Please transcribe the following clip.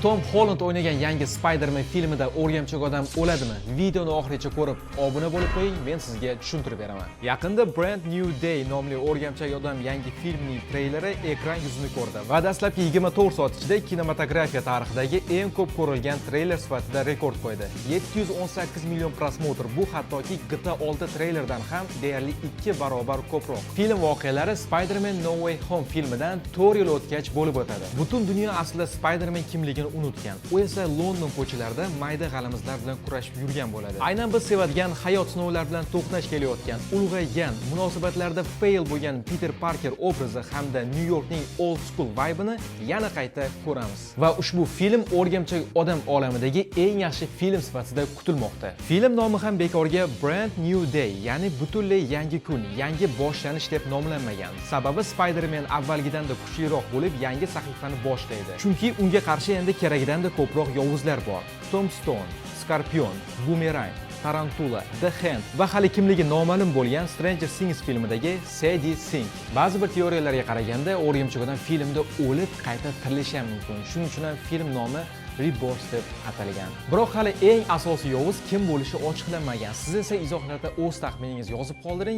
Tom Holland o'ynagan yangi Spider-Man filmida o'rgamchak odam o'ladimi? Videoni oxirigacha ko'rib, obuna bo'lib qo'ying, men sizga tushuntirib beraman. Yaqinda Brand New Day nomli o'rgamchak odam yangi filmning treyleri ekran yuzini ko'rdi va dastlabki 24 soat ichida kinematografiya tarixidagi eng ko'p ko'rilgan treyler sifatida rekord qo'ydi. 718 million prosmotr, bu hattoki GTA 6 treylerdan ham deyarli 2 barobar ko'proq. Film voqealari Spider-Man No Way Home filmidan 4 yil o'tgach bo'lib o'tadi. Butun dunyo aslida Spider-Man kimligini unutgan. U esa London ko'chalarida mayda g'alamizlar bilan kurashib yurgan bo'ladi. Aynan biz sevadigan hayot sinovlari bilan to'qnash kelayotgan, ulg'aygan, munosabatlarda fail bo'lgan Peter Parker obrazi hamda New Yorkning old school vibe'ini yana qayta ko'ramiz. Va ushbu film o'rgamchak odam olamidagi eng yaxshi film sifatida kutilmoqda. Film nomi ham bekorga Brand New Day, ya'ni butunlay yangi kun, yangi boshlanish deb nomlanmagan. Sababi Spider-Man avvalgidanda kuchliroq bo'lib, yangi sahifani boshlaydi. Chunki unga qarshi endi kerakidanda ko'proq yovuzlar bor. Tombstone, Scorpion, Boomerang, Tarantula, The Hand va hali kimligi noma'lum bo'lgan Stranger Things filmidagi Sadie Sink. Ba'zi bir teoriyalarga qaraganda o'rgamchak odam filmda o'lib qayta tirilishi ham mumkin. Shuning uchun ham film nomi Rebirth deb atalgan. Biroq hali eng asosiy yovuz kim bo'lishi ochiqlanmagan. Siz esa izohlarda o'z taxminingizni yozib qoldiring.